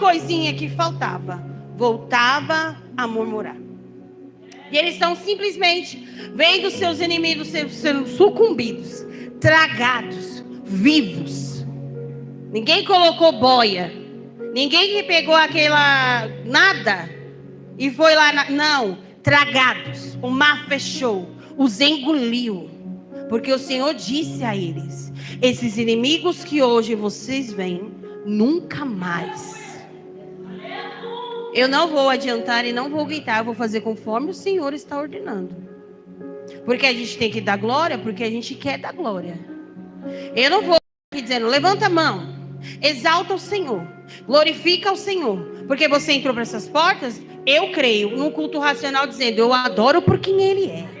coisinha que faltava, voltava a murmurar. E eles estão simplesmente vendo seus inimigos sendo sucumbidos, tragados, vivos. Ninguém colocou boia. Ninguém que pegou aquela nada e foi lá. Não, tragados. O mar fechou, os engoliu. Porque o Senhor disse a eles: esses inimigos que hoje vocês veem, nunca mais. Eu não vou adiantar e não vou gritar, eu vou fazer conforme o Senhor está ordenando. Porque a gente tem que dar glória, porque a gente quer dar glória. Eu não vou aqui dizendo, levanta a mão, exalta o Senhor, glorifica o Senhor. Porque você entrou para essas portas, eu creio, num culto racional dizendo, eu adoro por quem Ele é.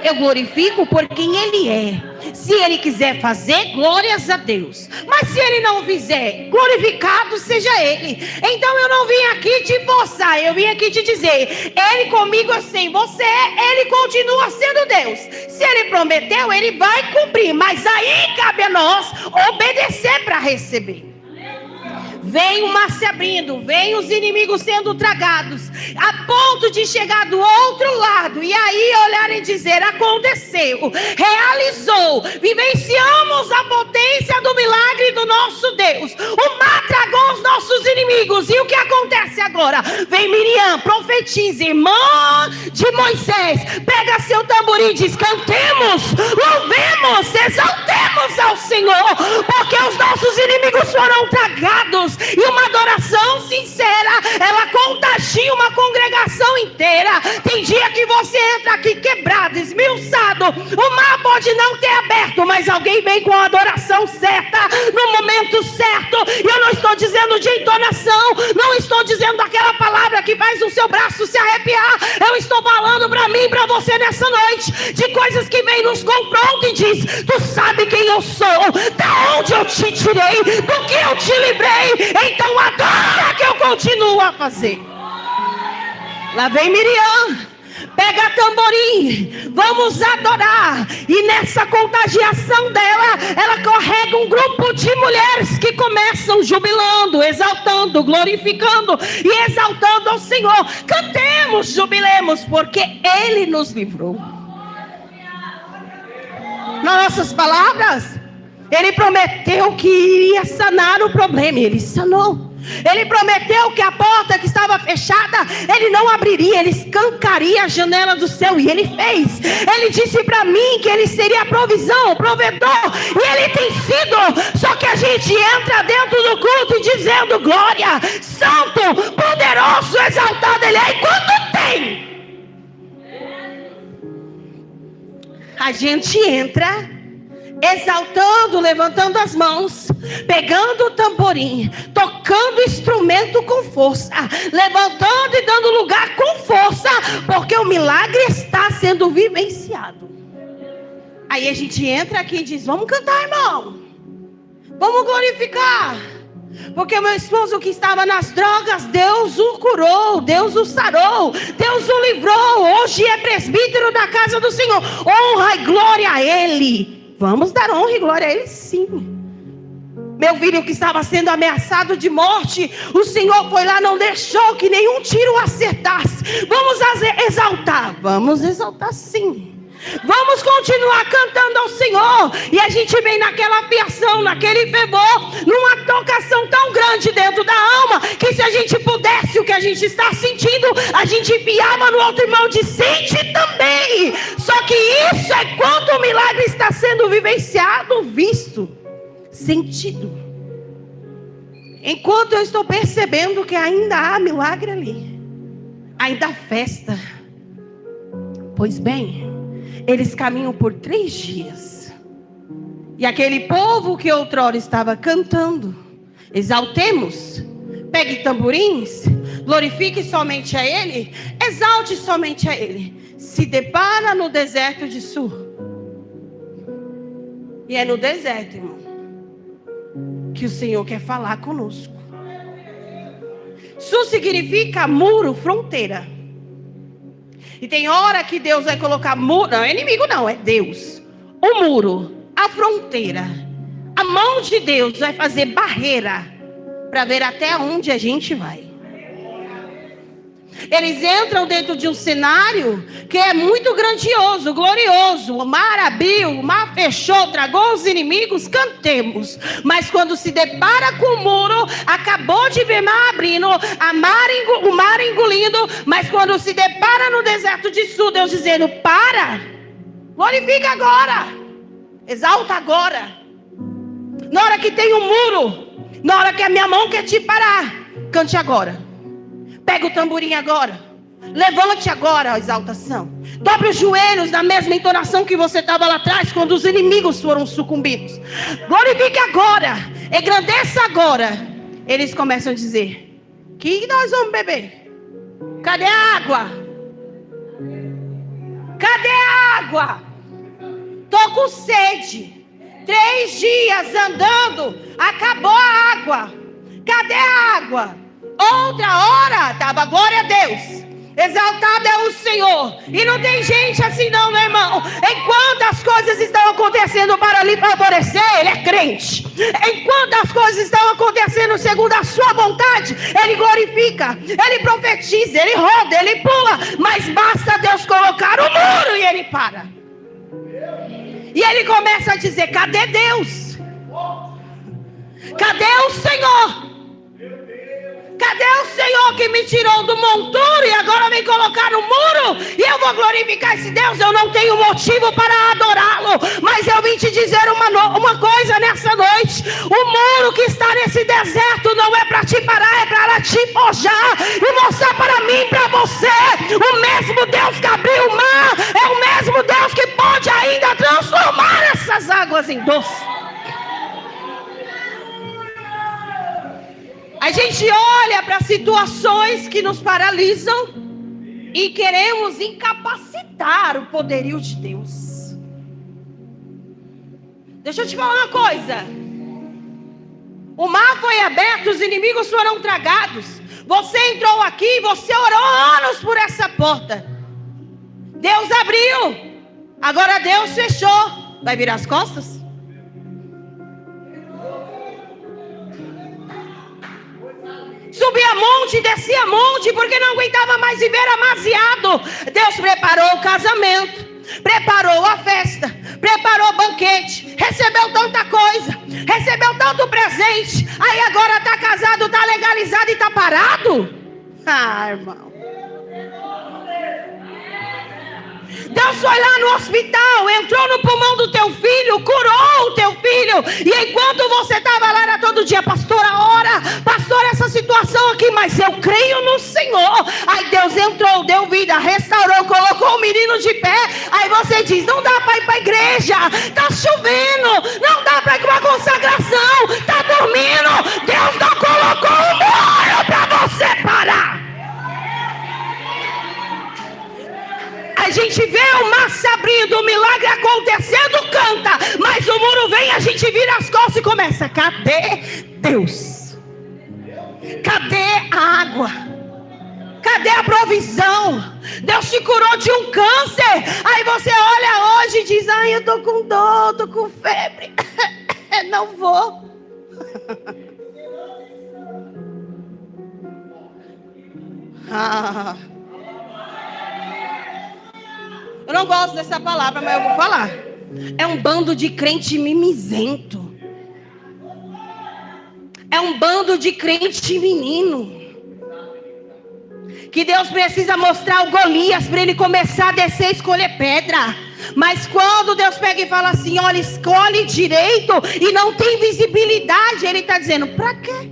Eu glorifico por quem Ele é. Se Ele quiser fazer, glórias a Deus. Mas se Ele não fizer, glorificado seja Ele. Então eu não vim aqui te forçar, eu vim aqui te dizer, Ele comigo assim, você é, Ele continua sendo Deus. Se Ele prometeu, Ele vai cumprir. Mas aí cabe a nós obedecer para receber. Vem o mar se abrindo, vem os inimigos sendo tragados, a ponto de chegar do outro lado, e aí olhar e dizer, aconteceu, realizou, vivenciamos a potência do milagre do nosso Deus. O mar tragou os nossos inimigos, e o que acontece agora? Vem Miriam, profetiza, irmã de Moisés, pega seu tamborim e diz, cantemos, louvemos, exaltemos ao Senhor, porque os nossos inimigos foram tragados. E uma adoração sincera, ela contagia uma congregação inteira. Tem dia que você entra aqui quebrado, esmiuçado, o mar pode não ter aberto, mas alguém vem com a adoração certa, no momento certo. E eu não estou dizendo de entonação, não estou dizendo daquela palavra que faz o seu braço se arrepiar. Eu estou falando para mim e para você nessa noite, de coisas que vem nos confrontam e diz, tu sabe quem eu sou, da onde eu te tirei, do que eu te livrei. Então adora, que eu continuo a fazer. Lá vem Miriam, pega tamborim, vamos adorar. E nessa contagiação dela, ela carrega um grupo de mulheres que começam jubilando, exaltando, glorificando e exaltando ao Senhor. Cantemos, jubilemos, porque Ele nos livrou. Nas nossas palavras, Ele prometeu que iria sanar o problema, e Ele sanou. Ele prometeu que a porta que estava fechada, Ele não abriria, Ele escancaria a janela do céu, e Ele fez. Ele disse para mim que Ele seria a provisão, o provedor, e Ele tem sido. Só que a gente entra dentro do culto e dizendo, glória, santo, poderoso, exaltado Ele é. E quanto tem? A gente entra exaltando, levantando as mãos, pegando o tamborim, tocando o instrumento com força, levantando e dando lugar com força, porque o milagre está sendo vivenciado. Aí a gente entra aqui e diz, vamos cantar, irmão, vamos glorificar, porque meu esposo que estava nas drogas, Deus o curou, Deus o sarou, Deus o livrou, hoje é presbítero da casa do Senhor. Honra e glória a Ele. Vamos dar honra e glória a Ele, sim. Meu filho que estava sendo ameaçado de morte, o Senhor foi lá, não deixou que nenhum tiro o acertasse. Vamos exaltar, vamos exaltar sim. Vamos continuar cantando ao Senhor. E a gente vem naquela afiação, naquele fervor, numa tocação tão grande dentro da alma, que se a gente pudesse o que a gente está sentindo, a gente enfiava no outro irmão de sente também. Só que isso é quando o milagre está sendo vivenciado, visto, sentido. Enquanto eu estou percebendo que ainda há milagre ali, ainda há festa. Pois bem, eles caminham por 3 dias. E aquele povo que outrora estava cantando, exaltemos, pegue tamborins, glorifique somente a Ele, exalte somente a Ele, se depara no deserto de Sur. E é no deserto, irmão, que o Senhor quer falar conosco. Sur significa muro, fronteira. E tem hora que Deus vai colocar muro, não é inimigo não, é Deus. O muro, a fronteira, a mão de Deus vai fazer barreira para ver até onde a gente vai. Eles entram dentro de um cenário que é muito grandioso, glorioso. O mar abriu, o mar fechou, tragou os inimigos, cantemos. Mas quando se depara com o muro, acabou de ver mar abrindo, o mar engolindo. Mas quando se depara no deserto de Sul, Deus dizendo: para, glorifica agora, exalta agora. Na hora que tem um muro, na hora que a minha mão quer te parar, cante agora. Pega o tamborim agora. Levante agora a exaltação. Dobre os joelhos na mesma entonação que você estava lá atrás, quando os inimigos foram sucumbidos. Glorifique agora. Engrandeça agora. Eles começam a dizer: que nós vamos beber? Cadê a água? Cadê a água? Tô com sede. 3 dias andando, acabou a água. Cadê a água? Outra hora, estava glória a Deus, exaltado é o Senhor. E não tem gente assim não, meu irmão. Enquanto as coisas estão acontecendo para lhe favorecer, ele é crente. Enquanto as coisas estão acontecendo segundo a sua vontade, ele glorifica, ele profetiza, ele roda, ele pula. Mas basta Deus colocar o muro e ele para. E ele começa a dizer: cadê Deus? Cadê o Senhor? Cadê o Senhor que me tirou do monturo e agora vem colocar no muro? E eu vou glorificar esse Deus. Eu não tenho motivo para adorá-lo, mas eu vim te dizer uma coisa nessa noite: o muro que está nesse deserto não é para te parar, é para te forjar e mostrar para mim e para você: o mesmo Deus que abriu o mar é o mesmo Deus que pode ainda transformar essas águas em doce. A gente olha para situações que nos paralisam e queremos incapacitar o poderio de Deus. Deixa eu te falar uma coisa: o mar foi aberto, os inimigos foram tragados. Você entrou aqui, você orou anos por essa porta. Deus abriu, agora Deus fechou. Vai virar as costas? Subia monte, descia monte, porque não aguentava mais viver amaziado. Deus preparou o casamento, preparou a festa, preparou o banquete, recebeu tanta coisa, recebeu tanto presente. Aí agora está casado, está legalizado e está parado? Ah, irmão. Deus foi lá no hospital, entrou no pulmão do teu filho, curou o teu filho. E enquanto você estava lá, era todo dia: pastora, ora, pastora, essa situação aqui, mas eu creio no Senhor. Aí Deus entrou, deu vida, restaurou, colocou o menino de pé. Aí você diz: não dá para ir para a igreja, está chovendo, não dá para ir para uma consagração, está dormindo. Deus não colocou um muro para você parar. A gente vê o mar se abrindo, o milagre acontecendo, canta. Mas o muro vem, a gente vira as costas e começa: cadê Deus? Cadê a água? Cadê a provisão? Deus te curou de um câncer. Aí você olha hoje e diz: ai, eu tô com dor, tô com febre. Não vou. Eu não gosto dessa palavra, mas eu vou falar. É um bando de crente mimizento. É um bando de crente menino. Que Deus precisa mostrar o Golias para ele começar a descer e escolher pedra. Mas quando Deus pega e fala assim: olha, escolhe direito, e não tem visibilidade, ele está dizendo: para quê?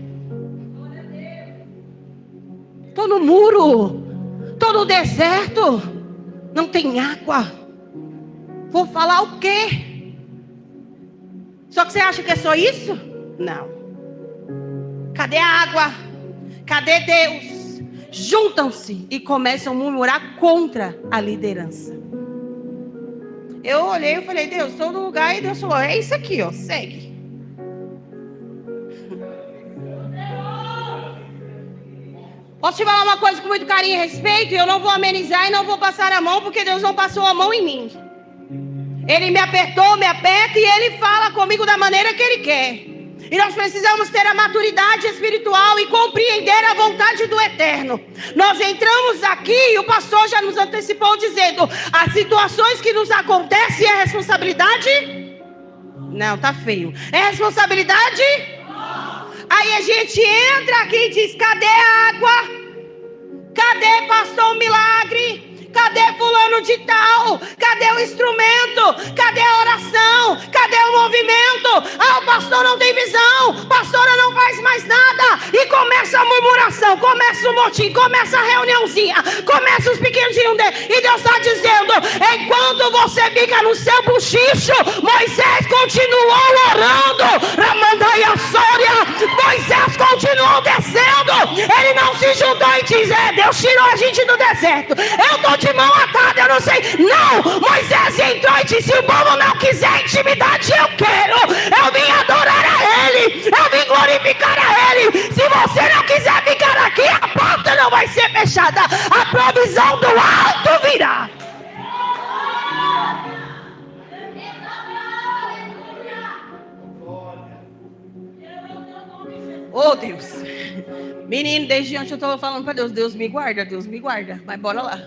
Estou no muro, estou no deserto, não tem água. Vou falar o quê? Só que você acha que é só isso? Não. Cadê a água? Cadê Deus? Juntam-se e começam a murmurar contra a liderança. Eu olhei e falei: Deus, estou no lugar. E Deus falou: é isso aqui, ó, segue. Posso te falar uma coisa com muito carinho e respeito? E eu não vou amenizar e não vou passar a mão, porque Deus não passou a mão em mim. Ele me apertou, me aperta, e Ele fala comigo da maneira que Ele quer. E nós precisamos ter a maturidade espiritual e compreender a vontade do Eterno. Nós entramos aqui e o pastor já nos antecipou dizendo: as situações que nos acontecem é responsabilidade? Não, tá feio. É responsabilidade? Aí a gente entra aqui e diz: cadê a água? Cadê pastor milagre? Cadê fulano de tal? Cadê o instrumento? Cadê a oração? Cadê o movimento? Ah, o pastor não tem visão, a pastora não faz mais nada. E começa a murmuração, começa o motim, começa a reuniãozinha, começa os pequenos de e Deus está dizendo: enquanto você fica no seu buchicho, Moisés continuou orando. Ramandaia Sória, Moisés continuou descendo. Ele não se juntou e diz: Deus tirou a gente do deserto, eu estou de mão atada, eu não sei. Não, Moisés entrou e disse: se o povo não quiser intimidade, eu quero. Eu vim adorar a Ele, eu vim glorificar a Ele. Se você não quiser ficar aqui, a porta não vai ser fechada, a provisão do alto virá. Oh Deus, menino, desde ontem eu estou falando para Deus: Deus me guarda, Deus me guarda. Mas bora lá.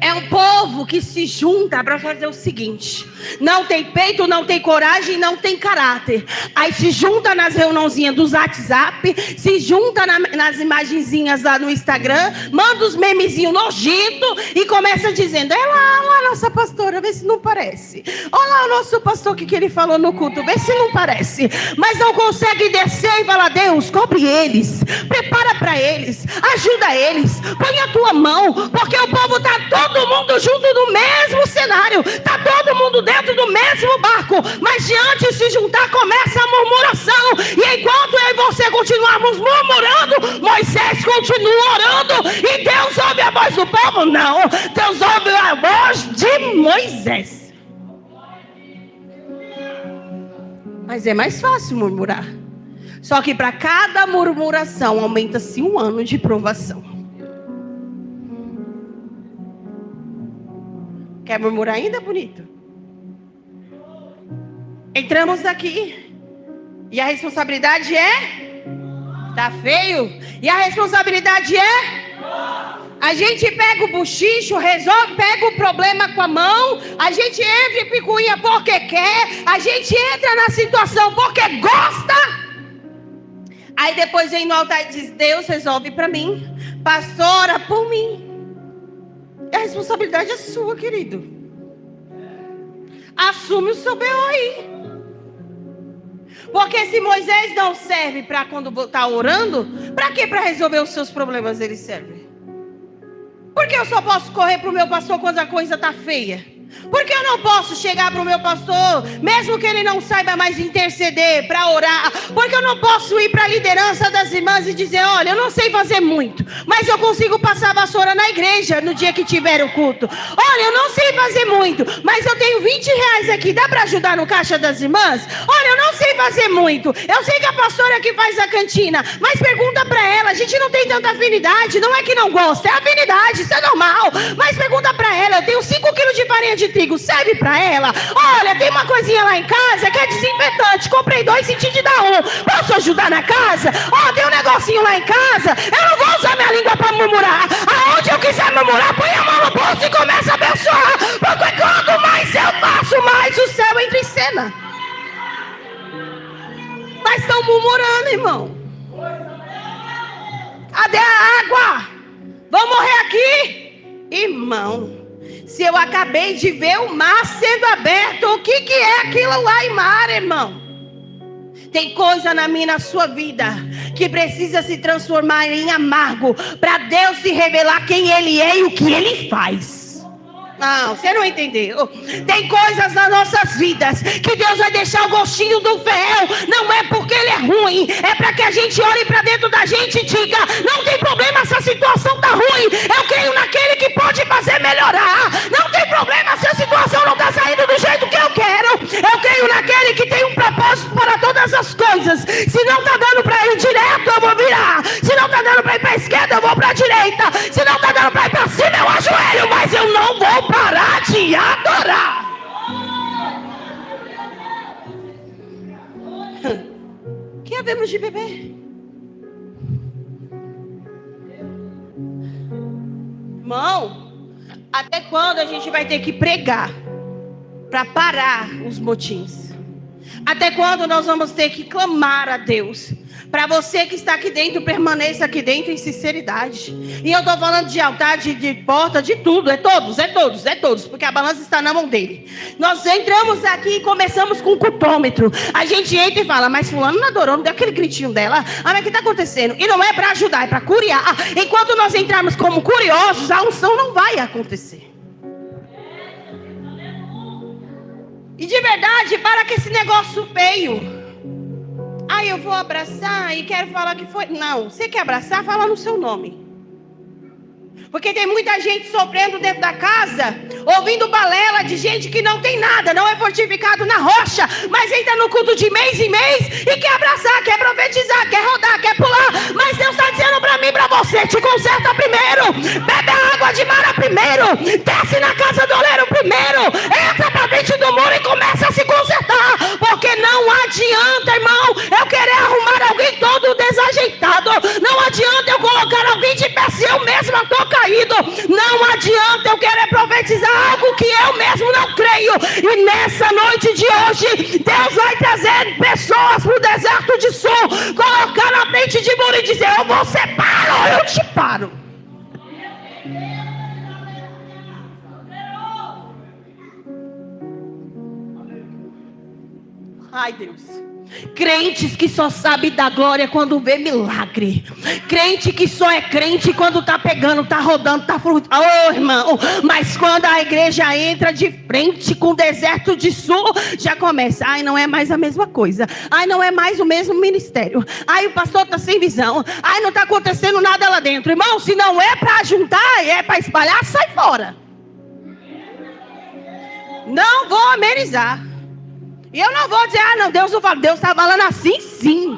É um povo que se junta para fazer o seguinte: não tem peito, não tem coragem, não tem caráter. Aí se junta nas reuniãozinhas dos WhatsApp, se junta nas imagenzinhas lá no Instagram, manda os memezinhos nojentos e começa dizendo: olha lá a nossa pastora, vê se não parece. Olha lá o nosso pastor, que ele falou no culto, vê se não parece. Mas não consegue descer e falar: Deus, cobre eles, prepara para eles, ajuda eles, põe a tua mão, porque o povo está todo mundo junto no mesmo cenário, está todo mundo dentro do mesmo barco, mas diante de se juntar começa a murmuração. E enquanto eu e você continuarmos murmurando, Moisés continua orando. E Deus ouve a voz do povo? Não, Deus ouve a voz de Moisés. Mas é mais fácil murmurar. Só que para cada murmuração aumenta-se 1 ano de provação. Quer murmurar ainda, bonito? Entramos aqui e a responsabilidade é? Tá feio? E a responsabilidade é? A gente pega o buchicho, resolve, pega o problema com a mão, a gente entra e picuinha porque quer, a gente entra na situação porque gosta. Aí depois vem no altar e diz: Deus resolve para mim, pastora, por mim. A responsabilidade é sua, querido. Assume o seu B.O. aí. Porque se Moisés não serve para quando está orando, para que para resolver os seus problemas ele serve? Porque eu só posso correr para o meu pastor quando a coisa está feia? Porque eu não posso chegar para o meu pastor, mesmo que ele não saiba mais interceder, para orar? Porque eu não posso ir para a liderança das irmãs e dizer: olha, eu não sei fazer muito, mas eu consigo passar a vassoura na igreja no dia que tiver o culto. Olha, eu não sei fazer muito, mas eu tenho 20 reais aqui, dá para ajudar no caixa das irmãs? Olha, eu não sei fazer muito, eu sei que a pastora que faz a cantina, mas pergunta para ela, a gente não tem tanta afinidade, não é que não gosta, é afinidade, isso é normal. Mas pergunta para ela: eu tenho 5 quilos de farinha de trigo, serve para ela? Olha, tem uma coisinha lá em casa que é desinfetante, comprei 2, senti de dar 1, posso ajudar na casa? Ó, tem um negocinho lá em casa, eu não vou usar minha língua para murmurar. Aonde eu quiser murmurar, põe a mão no bolso e começa a abençoar, porque quanto mais eu faço, mais o céu entra em cena. Mas estão murmurando, irmão. Cadê a água? Vão morrer aqui? Irmão, se eu acabei de ver o mar sendo aberto, o que é aquilo lá em mar, irmão? Tem coisa na minha, na sua vida, que precisa se transformar em amargo, para Deus se revelar quem Ele é e o que Ele faz. Não, você não entendeu. Tem coisas nas nossas vidas que Deus vai deixar o gostinho do véu. Não é porque Ele é ruim, é para que a gente olhe para dentro da gente e diga: não tem problema, essa situação está ruim, eu creio naquele que pode fazer melhorar. Não tem problema se a situação não está saindo do jeito que eu quero, eu creio naquele que tem um propósito para todas as coisas. Se não está dando para ir direto, eu vou virar. Se não está dando para ir para a esquerda, eu vou para a direita. Se não está dando para ir para cima, eu ajoelho, mas eu não vou parar de adorar. demos de beber. Irmão, até quando a gente vai ter que pregar para parar os motins? Até quando nós vamos ter que clamar a Deus? Para você que está aqui dentro, permaneça aqui dentro em sinceridade. E eu estou falando de altar, de porta, de tudo. É todos. Porque a balança está na mão dele. Nós entramos aqui e começamos com o cultômetro. A gente entra e fala, mas fulano não adorou, não deu aquele gritinho dela. Ah, mas o que está acontecendo? E não é para ajudar, é para curiar. Enquanto nós entrarmos como curiosos, a unção não vai acontecer. E de verdade, para que esse negócio feio. Ah, eu vou abraçar e quero falar que foi. Não, você quer abraçar? Fala no seu nome. Porque tem muita gente sofrendo dentro da casa, ouvindo balela de gente que não tem nada, não é fortificado na rocha, mas entra no culto de mês em mês e quer abraçar, quer profetizar, quer rodar, quer pular. Mas Deus está dizendo para mim e para você, te conserta primeiro, bebe a água de Mara primeiro, desce na casa do oleiro primeiro, entra para frente do muro e começa a se consertar. Porque não adianta, irmão, eu querer arrumar alguém todo desajeitado. Não adianta eu colocar alguém de pé se eu mesma estou caído. Não adianta eu querer profetizar algo que eu mesmo não creio. E nessa noite de hoje, Deus vai trazer pessoas para o deserto de Sul, colocar na frente de muro e dizer, ou você para ou eu te paro. Ai, Deus. Crentes que só sabe dar glória quando vê milagre. Crente que só é crente quando tá pegando, tá rodando, tá fluindo. Oh, irmão, mas quando a igreja entra de frente com o deserto de Sul, já começa. Ai, não é mais a mesma coisa. Ai, não é mais o mesmo ministério. Ai, o pastor tá sem visão. Ai, não tá acontecendo nada lá dentro. Irmão, se não é para juntar, é para espalhar, sai fora. Não vou amenizar. E eu não vou dizer, ah não, Deus não fala. Deus está falando assim sim.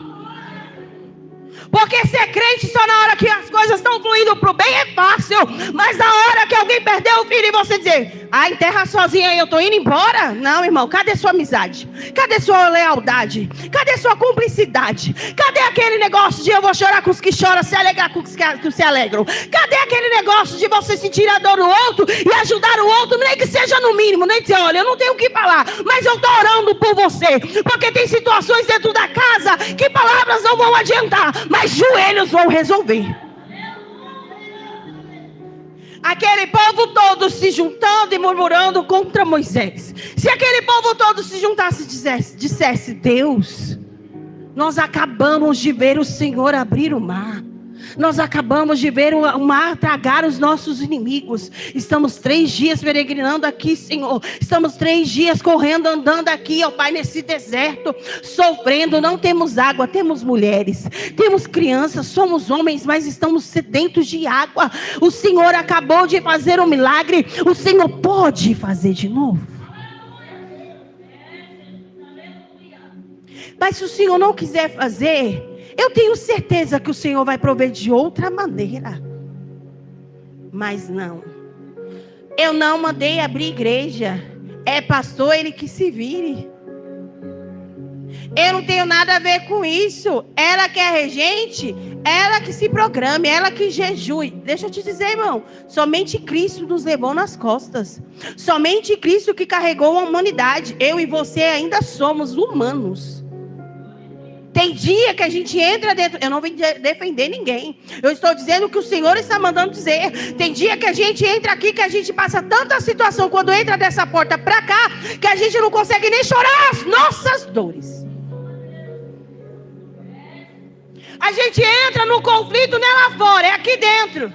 Porque ser crente só na hora que as coisas estão fluindo para o bem é fácil. Mas na hora que alguém perdeu o filho e você dizer, ah, enterra sozinha aí, eu estou indo embora. Não, irmão, cadê sua amizade? Cadê sua lealdade? Cadê sua cumplicidade? Cadê aquele negócio de eu vou chorar com os que choram, se alegrar com os que se alegram? Cadê aquele negócio de você sentir a dor do outro e ajudar o outro, nem que seja no mínimo, nem dizer, olha, eu não tenho o que falar, mas eu estou orando por você. Porque tem situações dentro da casa que palavras não vão adiantar, mas joelhos vão resolver. Aquele povo todo se juntando e murmurando contra Moisés. Se aquele povo todo se juntasse e dissesse, Deus, nós acabamos de ver o Senhor abrir o mar. Nós acabamos de ver o mar tragar os nossos inimigos. Estamos 3 dias peregrinando aqui, Senhor. Estamos 3 dias correndo, andando aqui, ó Pai, nesse deserto, sofrendo. Não temos água, temos mulheres, temos crianças, somos homens, mas estamos sedentos de água. O Senhor acabou de fazer um milagre. O Senhor pode fazer de novo. Mas se o Senhor não quiser fazer, eu tenho certeza que o Senhor vai prover de outra maneira. Mas não. Eu não mandei abrir igreja. É pastor, ele que se vire. Eu não tenho nada a ver com isso. Ela que é regente, ela que se programe, ela que jejue. Deixa eu te dizer, irmão, somente Cristo nos levou nas costas. Somente Cristo que carregou a humanidade. Eu e você ainda somos humanos. Tem dia que a gente entra dentro. Eu não vim defender ninguém. Eu estou dizendo o que o Senhor está mandando dizer. Tem dia que a gente entra aqui, que a gente passa tanta situação quando entra dessa porta para cá, que a gente não consegue nem chorar as nossas dores. A gente entra no conflito, não é lá fora, é aqui dentro.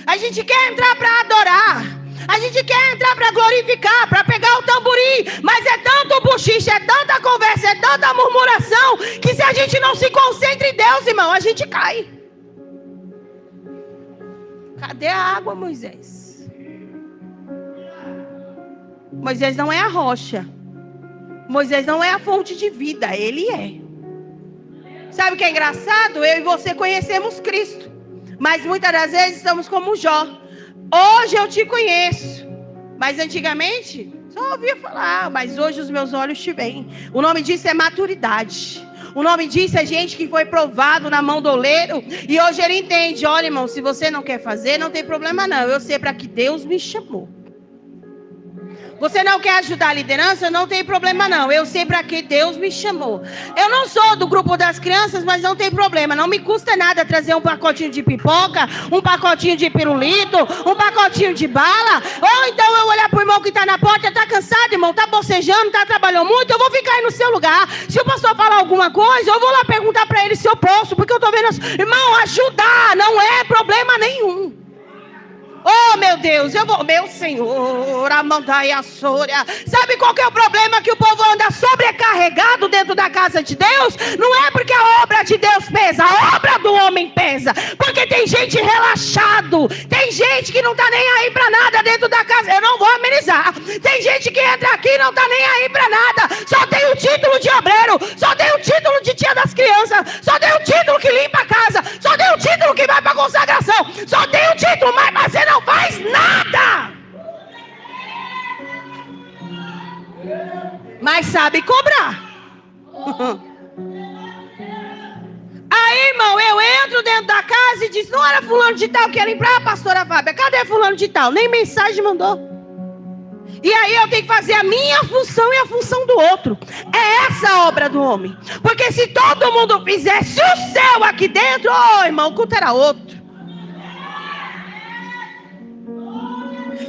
A gente quer entrar para adorar. A gente quer entrar para glorificar, para pegar o tamborim, mas é tanto buchiche, é tanta conversa, é tanta murmuração, que se a gente não se concentra em Deus, irmão, a gente cai. Cadê a água, Moisés? Moisés não é a rocha. Moisés não é a fonte de vida, ele é. Sabe o que é engraçado? Eu e você conhecemos Cristo, mas muitas das vezes estamos como Jó. Hoje eu te conheço, mas antigamente só ouvia falar, mas hoje os meus olhos te veem. O nome disso é maturidade. O nome disso é gente que foi provado na mão do oleiro. E hoje ele entende. Olha, irmão, se você não quer fazer, não tem problema não. Eu sei para que Deus me chamou. Você não quer ajudar a liderança? Não tem problema não. Eu sei para que Deus me chamou. Eu não sou do grupo das crianças, mas não tem problema. Não me custa nada trazer um pacotinho de pipoca, um pacotinho de pirulito, um pacotinho de bala. Ou então eu olhar pro irmão que está na porta, está cansado, irmão, está bocejando, trabalhando muito, eu vou ficar aí no seu lugar. Se o pastor falar alguma coisa, eu vou lá perguntar para ele se eu posso, porque eu estou vendo... Irmão, ajudar não é problema nenhum. Oh, meu Deus, meu Senhor, a mandaia sôria. Sabe qual que é o problema? Que o povo anda sobrecarregado dentro da casa de Deus. Não é porque a obra de Deus pesa, a obra do homem pesa. Porque tem gente relaxado, tem gente que não está nem aí para nada dentro da casa. Eu não vou amenizar. Tem gente que entra aqui e não está nem aí para nada. Só tem o título de obreiro, só tem o título de tia das crianças, só tem o título que limpa a casa, só tem o título que vai para consagração, só tem o título, mas você não faz nada. Mas sabe cobrar. Aí, irmão, eu entro dentro da casa e diz: não era fulano de tal que ia limpar, pastora Fábia? Cadê fulano de tal? Nem mensagem mandou. E aí eu tenho que fazer a minha função e a função do outro. É essa a obra do homem. Porque se todo mundo fizesse o céu aqui dentro, irmão, o culto era outro.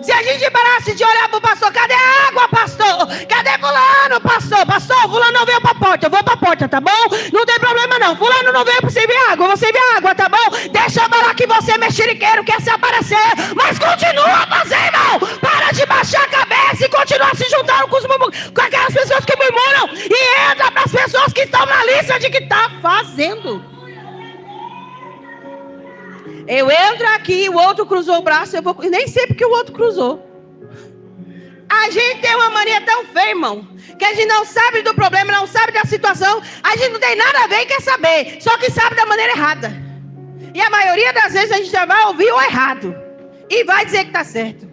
Se a gente parasse de olhar para o pastor: cadê a água, pastor? Cadê fulano, pastor? Pastor, fulano não veio para a porta, eu vou para a porta, tá bom? Não tem problema não. Fulano não veio para servir água, eu vou servir água, tá bom? Deixa eu falar que você é mexeriqueiro, quer se aparecer. Mas continua a fazer, irmão. Para de baixar a cabeça e continua se juntando com aquelas pessoas que murmuram. E entra para as pessoas que estão na lista de que está fazendo. Eu entro aqui, o outro cruzou o braço, eu vou... nem sei porque o outro cruzou. A gente tem uma mania tão feia, irmão, que a gente não sabe do problema, não sabe da situação. A gente não tem nada a ver e quer saber, só que sabe da maneira errada. E a maioria das vezes a gente já vai ouvir o errado e vai dizer que está certo.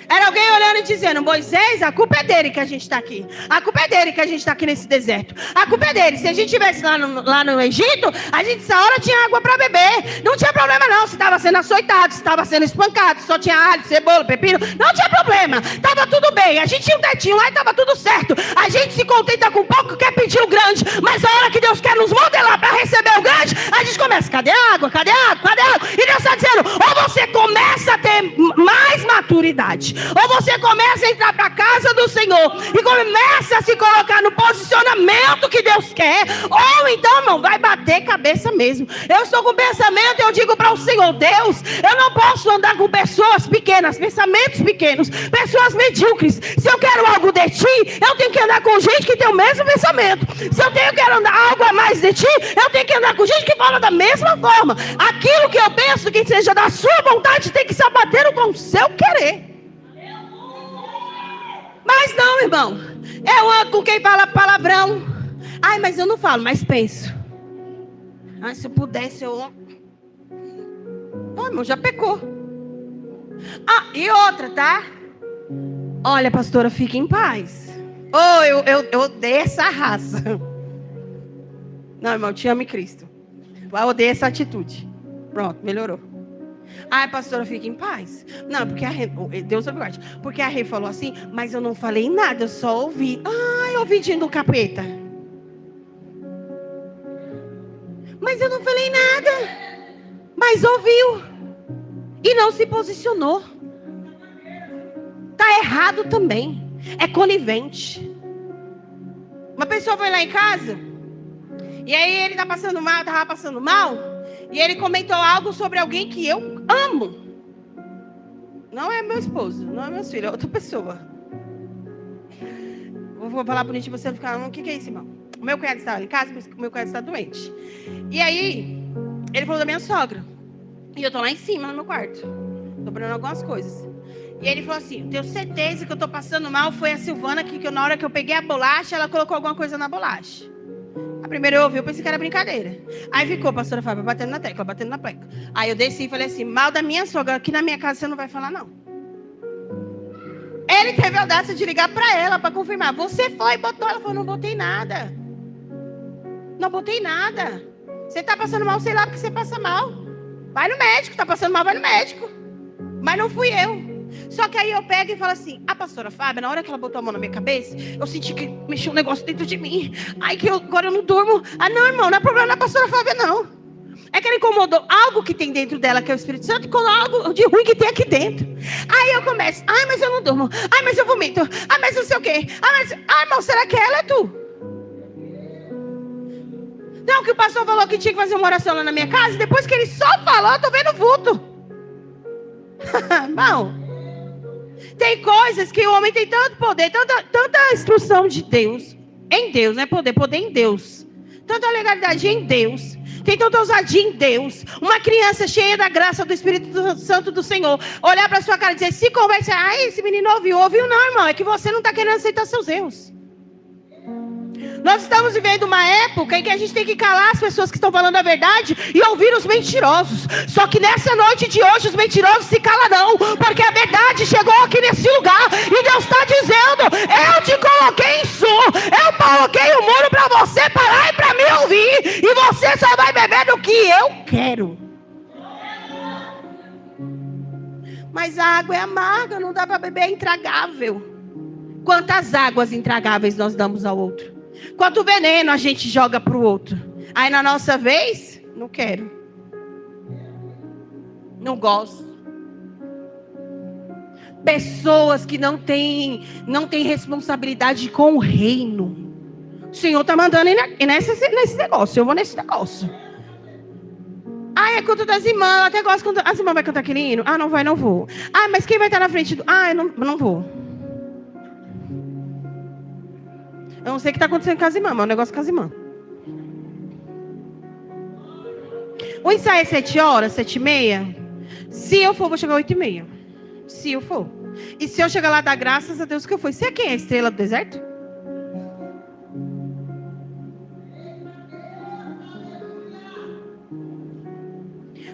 Era alguém olhando e dizendo: Moisés, a culpa é dele que a gente está aqui. A culpa é dele que a gente está aqui nesse deserto. A culpa é dele. Se a gente estivesse lá no Egito, a gente essa hora tinha água para beber. Não tinha problema não. Se estava sendo açoitado, se estava sendo espancado, se só tinha alho, cebola, pepino, não tinha problema. Estava tudo bem. A gente tinha um tetinho lá e estava tudo certo. A gente se contenta com pouco, quer pedir o grande. Mas a hora que Deus quer nos modelar para receber o grande, a gente começa: cadê a água? Cadê a água? Cadê a água? E Deus está dizendo: ou você começa a ter mais maturidade, ou você começa a entrar para a casa do Senhor e começa a se colocar no posicionamento que Deus quer, ou então, irmão, vai bater cabeça mesmo. Eu estou com pensamento e eu digo para o Senhor: Deus, eu não posso andar com pessoas pequenas, pensamentos pequenos, pessoas medíocres. Se eu quero algo de ti, eu tenho que andar com gente que tem o mesmo pensamento. Se eu quero andar algo a mais de ti, eu tenho que andar com gente que fala da mesma forma. Aquilo que eu penso que seja da sua vontade tem que se abater com o seu querer. Mas não, irmão, eu ando com quem fala palavrão. Ai, mas eu não falo, mas penso. Ai, se eu pudesse, eu... irmão, já pecou. Ah, e outra, tá? Olha, pastora, fique em paz. Eu odeio essa raça. Não, irmão, te amo em Cristo. Eu odeio essa atitude. Pronto, melhorou. Ai, pastora, fique em paz. Não, porque Deus guarde. Porque a Rê falou assim, mas eu não falei nada, eu só ouvi. Ai, ouvidinho do capeta. Mas eu não falei nada. Mas ouviu. E não se posicionou. Tá errado também. É conivente. Uma pessoa foi lá em casa. E aí ele tá passando mal, tava passando mal. E ele comentou algo sobre alguém que eu amo. Não é meu esposo, não é meu filho, é outra pessoa. Vou falar bonitinho, você vai ficar: o que é isso, irmão? O meu cunhado estava em casa, o meu cunhado está doente. E aí, ele falou da minha sogra. E eu tô lá em cima, no meu quarto, dobrando algumas coisas. E ele falou assim: tenho certeza que eu tô passando mal. Foi a Silvana que na hora que eu peguei a bolacha, ela colocou alguma coisa na bolacha. A primeira eu ouvi, eu pensei que era brincadeira. Aí ficou, pastora Fábia, batendo na tecla, batendo na pleca. Aí eu desci e falei assim: mal da minha sogra, aqui na minha casa você não vai falar não. Ele teve a audácia de ligar para ela, para confirmar: você foi, botou? Ela falou: não botei nada. Não botei nada. Você está passando mal, sei lá porque você passa mal. Vai no médico, está passando mal, vai no médico. Mas não fui eu. Só que aí eu pego e falo assim, a pastora Fábia, na hora que ela botou a mão na minha cabeça, eu senti que mexeu um negócio dentro de mim. Ai, que agora eu não durmo. Ah, não, irmão, não é problema da pastora Fábia, não. É que ela incomodou algo que tem dentro dela, que é o Espírito Santo, com algo de ruim que tem aqui dentro. Aí eu começo, ai, mas eu não durmo. Ai, mas eu vomito. Ai, mas não sei o quê. Ai, irmão, será que ela é tu? Não, que o pastor falou que tinha que fazer uma oração lá na minha casa, depois que ele só falou, eu tô vendo vulto. Irmão, tem coisas que o homem tem tanto poder, tanta instrução de Deus, em Deus, não é poder em Deus. Tanta legalidade em Deus. Tem tanta ousadia em Deus. Uma criança cheia da graça do Espírito Santo do Senhor olhar para sua cara e dizer, se converte, ai, esse menino ouviu não, irmão, é que você não está querendo aceitar seus erros. Nós estamos vivendo uma época em que a gente tem que calar as pessoas que estão falando a verdade e ouvir os mentirosos. Só que nessa noite de hoje os mentirosos se calarão, porque a verdade chegou aqui nesse lugar e Deus está dizendo, eu te coloquei em som, eu coloquei o muro para você parar e para me ouvir, e você só vai beber do que eu quero. Mas a água é amarga, não dá para beber, é intragável. Quantas águas intragáveis nós damos ao outro? Quanto veneno a gente joga para o outro? Aí na nossa vez, não quero. Não gosto. Pessoas que não têm responsabilidade com o reino. O Senhor está mandando ir nesse negócio. Eu vou nesse negócio. É culto das irmãs. Eu até gosto quando as irmãs vão cantar aquele hino. Não vai, não vou. Mas quem vai estar na frente do... eu não vou. Eu não sei o que está acontecendo com as irmãs, mas é um negócio com as irmãs. O ensaio é 7 horas, 7h30. Se eu for, vou chegar às 8h30. Se eu for. E se eu chegar lá, dá graças a Deus que eu fui. Você é quem? A estrela do deserto?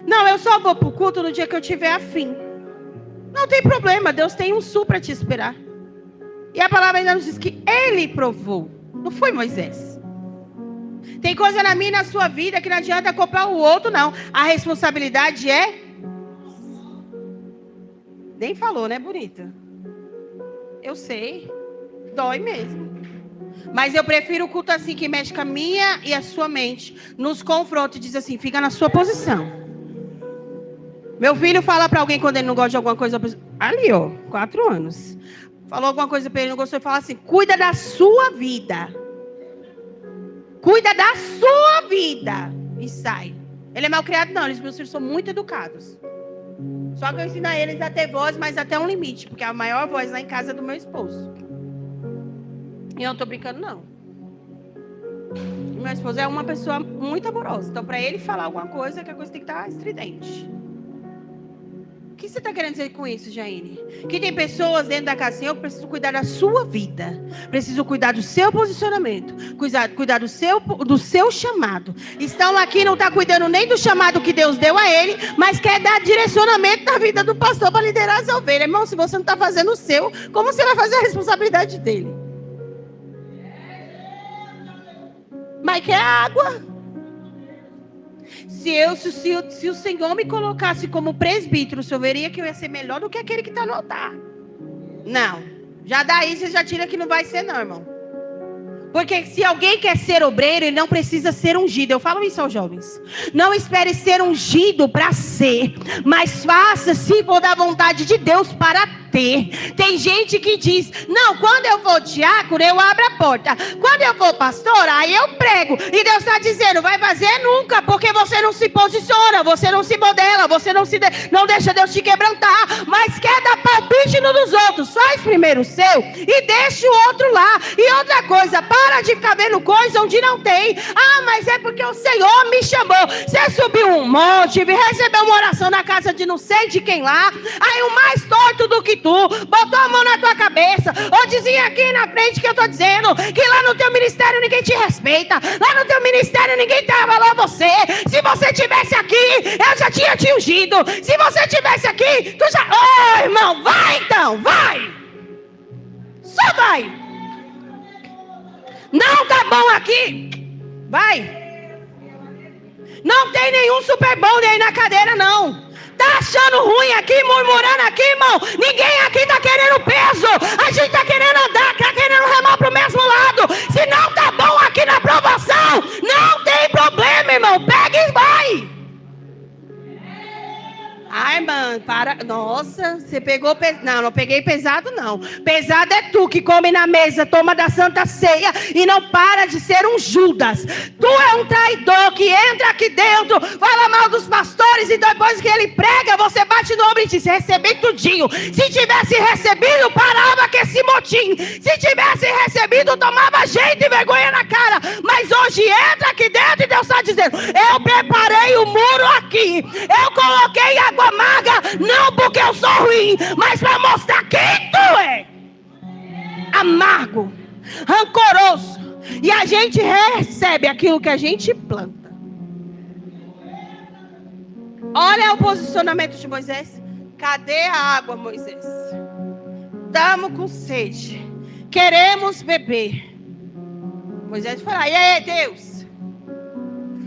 Não, eu só vou para o culto no dia que eu tiver afim. Não tem problema, Deus tem um sul para te esperar. E a palavra ainda nos diz que Ele provou. Não foi Moisés. Tem coisa na minha e na sua vida que não adianta comprar o outro, não. A responsabilidade é... Nem falou, né, bonita? Eu sei. Dói mesmo. Mas eu prefiro o culto assim, que mexe com a minha e a sua mente. Nos confronta e diz assim, fica na sua posição. Meu filho fala para alguém quando ele não gosta de alguma coisa. Ali, 4 anos. Falou alguma coisa para ele, não gostou, e fala assim, cuida da sua vida. Cuida da sua vida. E sai. Ele é mal criado? Não, meus filhos são muito educados. Só que eu ensino a eles a ter voz, mas até um limite. Porque a maior voz lá em casa é do meu esposo. E eu não estou brincando, não. Meu esposo é uma pessoa muito amorosa. Então, para ele falar alguma coisa, que a coisa tem que estar estridente. O que você está querendo dizer com isso, Jaine? Que tem pessoas dentro da casa do Senhor que precisam cuidar da sua vida. Precisam cuidar do seu posicionamento. Cuidar do seu chamado. Estão aqui, não está cuidando nem do chamado que Deus deu a ele, mas quer dar direcionamento na vida do pastor para liderar as ovelhas. Irmão, se você não está fazendo o seu, como você vai fazer a responsabilidade dele? Mas quer água? Se o Senhor me colocasse como presbítero, o senhor veria que eu ia ser melhor do que aquele que está no altar. Não. Já daí você já tira que não vai ser, não, irmão. Porque se alguém quer ser obreiro, ele não precisa ser ungido. Eu falo isso aos jovens. Não espere ser ungido para ser, mas faça se for da vontade de Deus para ter. Tem gente que diz, não, quando eu vou diácono, eu abro a porta. Quando eu vou pastor, aí eu prego. E Deus está dizendo, vai fazer nunca, porque você não se posiciona, você não se modela, você não deixa Deus te quebrantar, mas quer dar palpite no dos outros. Faz primeiro o seu e deixa o outro lá. E outra coisa, para de ficar vendo coisa onde não tem. Mas é porque o Senhor me chamou. Você subiu um monte, recebeu uma oração na casa de não sei de quem lá, aí o mais torto do que tu, botou a mão na tua cabeça, ou dizia aqui na frente que eu tô dizendo, que lá no teu ministério ninguém te respeita, lá no teu ministério ninguém dá valor a você. Se você tivesse aqui, eu já tinha te ungido. Se você tivesse aqui, tu já... irmão, vai então, vai. Só vai. Não tá bom aqui. Vai. Não tem nenhum super bonder aí na cadeira, não. Tá achando ruim aqui, murmurando aqui, irmão? Ninguém aqui tá querendo peso. A gente tá querendo andar, tá querendo remar pro mesmo lado. Se não tá bom aqui na provação, não tem problema, irmão. Pega e vai. Ai, mano, para. Nossa, você pegou pesado. Não, não peguei pesado, não. Pesado é tu que come na mesa, toma da Santa Ceia e não para de ser um Judas. Tu é um traidor que entra aqui dentro, fala mal dos pastores e depois que ele prega, você bate no ombro e diz: recebi tudinho. Se tivesse recebido, parava com esse motim. Se tivesse recebido, tomava jeito e vergonha na cara. Mas hoje entra aqui dentro e Deus está dizendo: eu preparei o muro aqui. Eu coloquei água amarga, não porque eu sou ruim, mas para mostrar quem tu é. Amargo, rancoroso. E a gente recebe aquilo que a gente planta. Olha o posicionamento de Moisés. Cadê a água, Moisés? Estamos com sede, queremos beber. Moisés falou: e aí, Deus?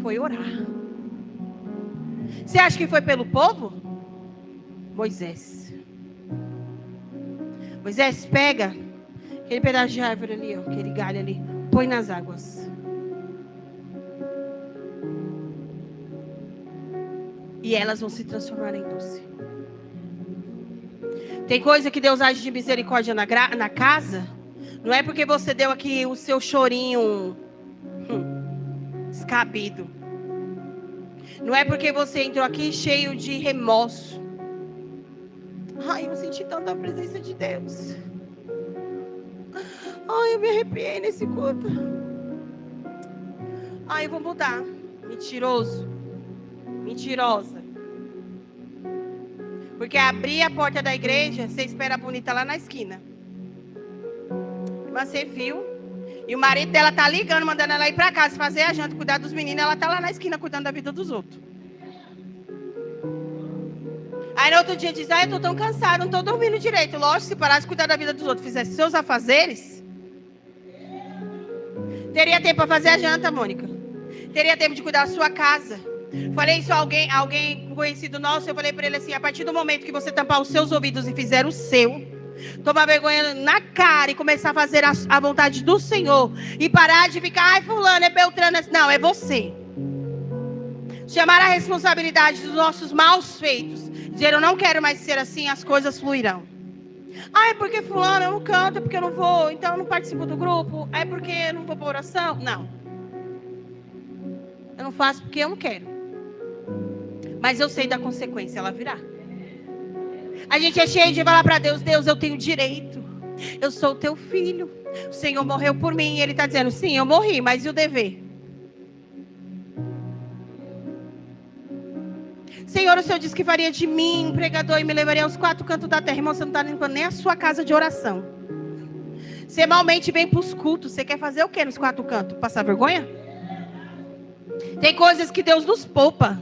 Foi orar. Você acha que foi pelo povo? Moisés, pega aquele pedaço de árvore ali, ó, aquele galho ali, põe nas águas. E elas vão se transformar em doce. Tem coisa que Deus age de misericórdia na casa. Não é porque você deu aqui o seu chorinho escabido. Não é porque você entrou aqui cheio de remorso. Ai, eu senti tanta presença de Deus. Ai, eu me arrepiei nesse culto. Ai, eu vou mudar. Mentiroso. Mentirosa. Porque abrir a porta da igreja, você espera a bonita lá na esquina. Mas você viu? E o marido dela tá ligando, mandando ela ir pra casa, fazer a janta, cuidar dos meninos. Ela tá lá na esquina cuidando da vida dos outros. Aí no outro dia diz: eu tô tão cansado, não tô dormindo direito. Lógico, se parasse de cuidar da vida dos outros, fizesse seus afazeres, teria tempo para fazer a janta, Mônica. Teria tempo de cuidar da sua casa. Falei isso a alguém conhecido nosso. Eu falei para ele assim: a partir do momento que você tampar os seus ouvidos e fizer o seu, tomar vergonha na cara e começar a fazer a vontade do Senhor, e parar de ficar: ai, fulano, é Beltrano. Não, é você. Chamar a responsabilidade dos nossos maus feitos. Dizer: eu não quero mais ser assim, as coisas fluirão. Ah, é porque fulano eu não canto, é porque eu não vou, então eu não participo do grupo, é porque eu não vou para oração. Não. Eu não faço porque eu não quero. Mas eu sei da consequência, ela virá. A gente é cheio de falar para Deus: Deus, eu tenho direito. Eu sou o teu filho. O Senhor morreu por mim. E Ele está dizendo: sim, eu morri, mas e o dever? Senhor, o Senhor disse que faria de mim um pregador e me levaria aos 4 cantos da terra. Irmão, você não está limpando nem a sua casa de oração. Você malmente vem para os cultos. Você quer fazer o quê nos 4 cantos? Passar vergonha? Tem coisas que Deus nos poupa.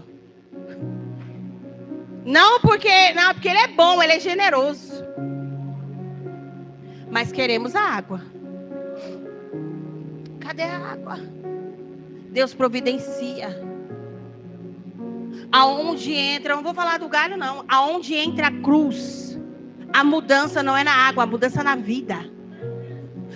Não porque Ele é bom, Ele é generoso. Mas queremos a água. Cadê a água? Deus providencia. Aonde entra, não vou falar do galho não, aonde entra a cruz, a mudança não é na água, a mudança é na vida.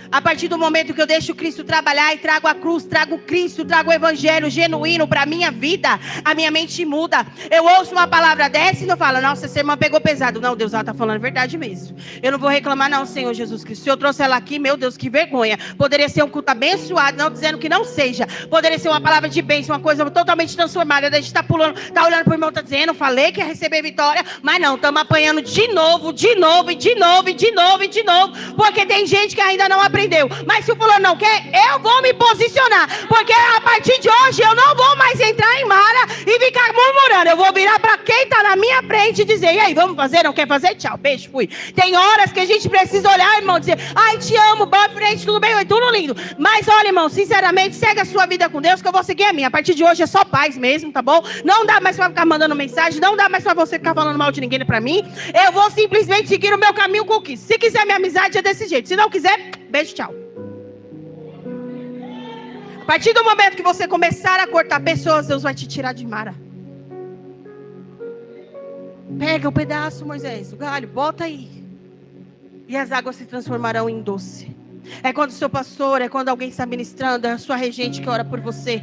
A partir do momento que eu deixo Cristo trabalhar e trago a cruz, trago Cristo, trago o evangelho genuíno para a minha vida, a minha mente muda. Eu ouço uma palavra dessa e não falo: nossa, essa irmã pegou pesado. Não, Deus, ela está falando a verdade mesmo. Eu não vou reclamar não, Senhor Jesus Cristo. Se eu trouxe ela aqui, meu Deus, que vergonha. Poderia ser um culto abençoado, não dizendo que não seja. Poderia ser uma palavra de bênção, uma coisa totalmente transformada. A gente está pulando, está olhando para o irmão, está dizendo: falei que ia receber vitória, mas não, estamos apanhando de novo, porque tem gente que ainda não aprendeu. Mas se o fulano não quer, eu vou me posicionar, porque a partir de hoje eu não vou mais entrar em mara e ficar murmurando. Eu vou virar para quem está na minha frente e dizer: e aí, vamos fazer? Não quer fazer? Tchau, beijo, fui. Tem horas que a gente precisa olhar, irmão, dizer: ai, te amo, boa frente, tudo bem, tudo lindo. Mas olha, irmão, sinceramente, segue a sua vida com Deus, que eu vou seguir a minha. A partir de hoje é só paz mesmo, tá bom? Não dá mais para ficar mandando mensagem, não dá mais para você ficar falando mal de ninguém para mim. Eu vou simplesmente seguir o meu caminho com o que. Se quiser minha amizade é desse jeito, se não quiser, beijo, tchau. A A partir do momento que você começar a cortar pessoas, Deus vai te tirar de Mara. Pega o pedaço, Moisés, o galho, bota aí. E as águas se transformarão em doce. É quando o seu pastor, é quando alguém está ministrando, é a sua regente que ora por você.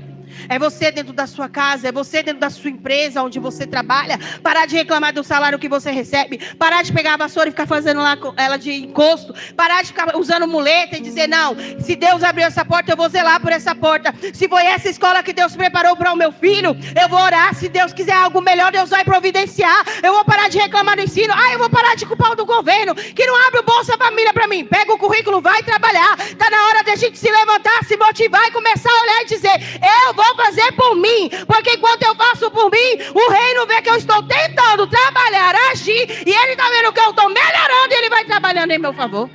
É você dentro da sua casa, é você dentro da sua empresa onde você trabalha. Parar de reclamar do salário que você recebe. Parar de pegar a vassoura e ficar fazendo lá ela de encosto. Parar de ficar usando muleta e dizer, não, se Deus abriu essa porta, eu vou zelar por essa porta. Se foi essa escola que Deus preparou para o meu filho, eu vou orar. Se Deus quiser algo melhor, Deus vai providenciar. Eu vou parar de reclamar do ensino. Eu vou parar de culpar o do governo que não abre o Bolsa Família para mim. Pega o currículo, vai trabalhar. Está na hora da gente se levantar, se motivar e começar a olhar e dizer, eu vou fazer por mim, porque enquanto eu faço por mim, o reino vê que eu estou tentando trabalhar, agir, e ele está vendo que eu estou melhorando e ele vai trabalhando em meu favor.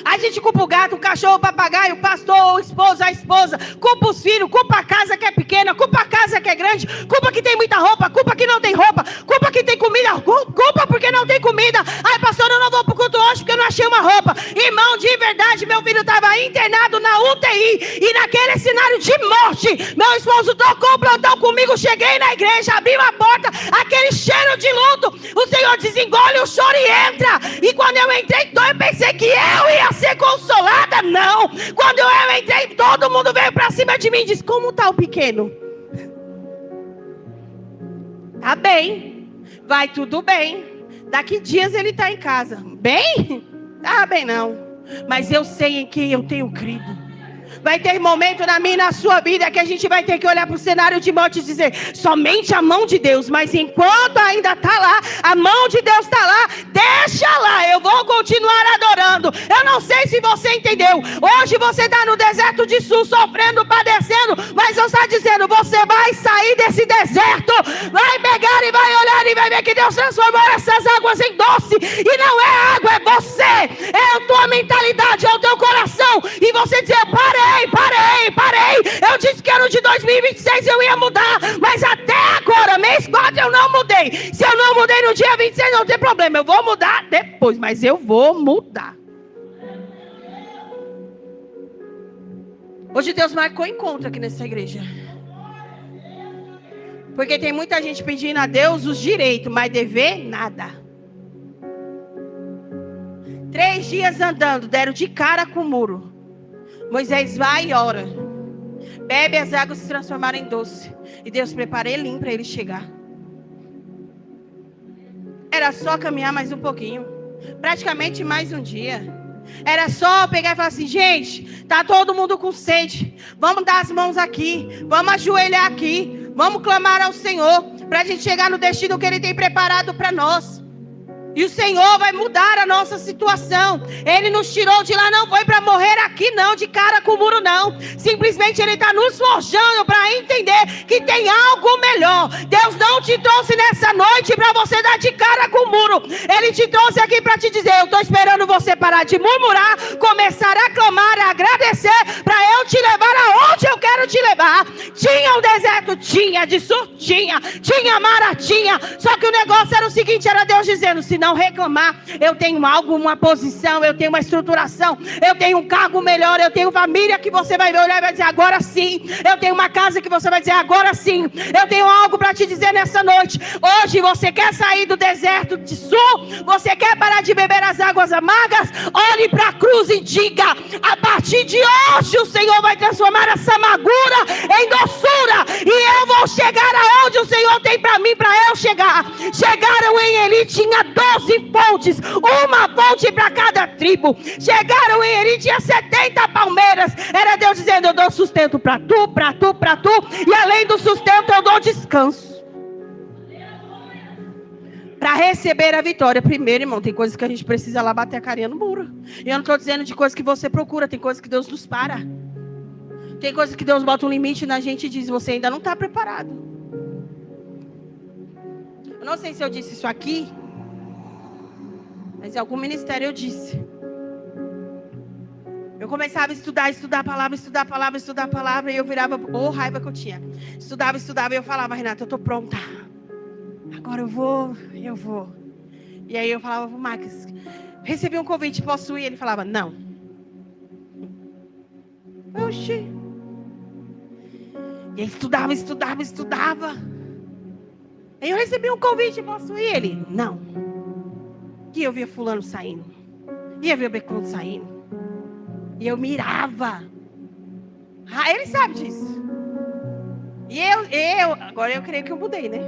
A gente culpa o gato, o cachorro, o papagaio, o pastor, o esposo, a esposa, culpa os filhos, culpa a casa que é pequena, culpa a casa que é grande, culpa que tem muita roupa, culpa que não tem roupa, culpa que tem comida, culpa porque não tem comida. Ai, pastor, eu não vou pro culto hoje porque eu não achei uma roupa. Irmão, de verdade, meu filho estava internado na UTI e naquele cenário de morte, meu esposo tocou o plantão comigo, cheguei na igreja, abri a porta, aquele cheiro de luto, o Senhor desengole o choro e entra. E quando eu entrei, eu pensei que eu ia ser consolada, não. Quando eu entrei, todo mundo veio pra cima de mim e disse, como tá o pequeno? Tá bem, vai tudo bem. Daqui dias ele tá em casa. Bem? Tá bem não. Mas eu sei em quem eu tenho crido. Vai ter momento na minha e na sua vida que a gente vai ter que olhar para o cenário de morte e dizer, somente a mão de Deus, mas enquanto ainda está lá, a mão de Deus está lá, deixa lá, eu vou continuar adorando. Eu não sei se você entendeu, hoje você está no deserto de Sul, sofrendo, padecendo, mas Deus está dizendo, você vai sair desse deserto, vai pegar e vai olhar e vai ver que Deus transformou essas águas em doce, e não é água, é você, é a tua mentalidade, é o teu coração, e você dizer, parei. Eu disse que ano de 2026 eu ia mudar, mas até agora, mês 4, eu não mudei. Se eu não mudei no dia 26, não tem problema. Eu vou mudar depois, mas eu vou mudar. Hoje Deus marcou encontro aqui nessa igreja. Porque tem muita gente pedindo a Deus os direitos, mas dever nada. 3 dias andando, deram de cara com o muro. Moisés vai e ora. Bebe, as águas se transformaram em doce. E Deus prepara Elim para ele chegar. Era só caminhar mais um pouquinho. Praticamente mais um dia. Era só pegar e falar assim, gente, tá todo mundo com sede. Vamos dar as mãos aqui. Vamos ajoelhar aqui. Vamos clamar ao Senhor. Para a gente chegar no destino que Ele tem preparado para nós. E o Senhor vai mudar a nossa situação. Ele nos tirou de lá, não foi para morrer aqui não, de cara com o muro não. Simplesmente Ele está nos forjando para entender que tem algo melhor. Deus não te trouxe nessa noite para você dar de cara com o muro. Ele te trouxe aqui para te dizer, eu estou esperando você parar de murmurar, começar a clamar, a agradecer, para eu te levar aonde eu quero te levar. Tinha um deserto? Tinha. De Sul? Tinha. Tinha Mara? Tinha. Só que o negócio era o seguinte, era Deus dizendo, se não reclamar, eu tenho algo, uma posição, eu tenho uma estruturação, eu tenho um cargo melhor, eu tenho família que você vai olhar e vai dizer, agora sim, eu tenho uma casa que você vai dizer, agora sim, eu tenho algo para te dizer nessa noite. Hoje você quer sair do deserto de Sul, você quer parar de beber as águas amargas, olhe para a cruz e diga, a partir de hoje o Senhor vai transformar essa amargura em doçura, e eu vou chegar aonde o Senhor tem para mim, para eu chegar. Chegaram em Eli, tinha 12 fontes, uma fonte para cada tribo. Chegaram em Eli, tinha 70 palmeiras. Era Deus dizendo, eu dou sustento para tu, para tu, para tu, e além do sustento eu dou descanso. Para receber a vitória, primeiro, irmão, tem coisas que a gente precisa lá bater a carinha no muro. E eu não estou dizendo de coisas que você procura, tem coisas que Deus nos para. Tem coisas que Deus bota um limite na gente e diz, você ainda não está preparado. Eu não sei se eu disse isso aqui, mas em algum ministério eu disse. Eu começava a estudar a palavra, e eu virava, raiva que eu tinha. Estudava, e eu falava, Renata, eu estou pronta. Agora eu vou. E aí eu falava pro Marcos, recebi um convite, posso ir? Ele falava, não. Oxi. E aí estudava. Aí eu recebi um convite, posso ir? Ele, não. E eu via fulano saindo. E eu via o Becão saindo. E eu mirava. Ah, ele sabe disso. E agora eu creio que eu mudei, né?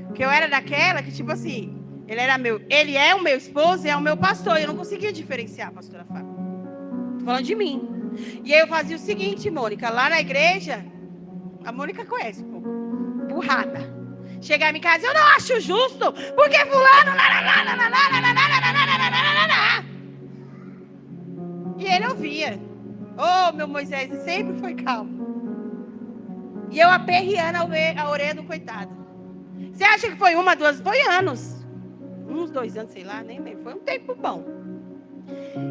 Porque eu era daquela que, tipo assim, ele é o meu esposo e é o meu pastor. E eu não conseguia diferenciar, pastora Fábio. Tô falando de mim. E aí eu fazia o seguinte, Mônica, lá na igreja, a Mônica conhece um pouco, burrada. Chegava em casa, eu não acho justo, porque fulano... E ele ouvia. Oh, meu Moisés, sempre foi calmo. E eu aperreando a orelha do coitado. Você acha que foi uma, duas? Foi anos. Uns 2 anos, sei lá, nem lembro. Foi um tempo bom.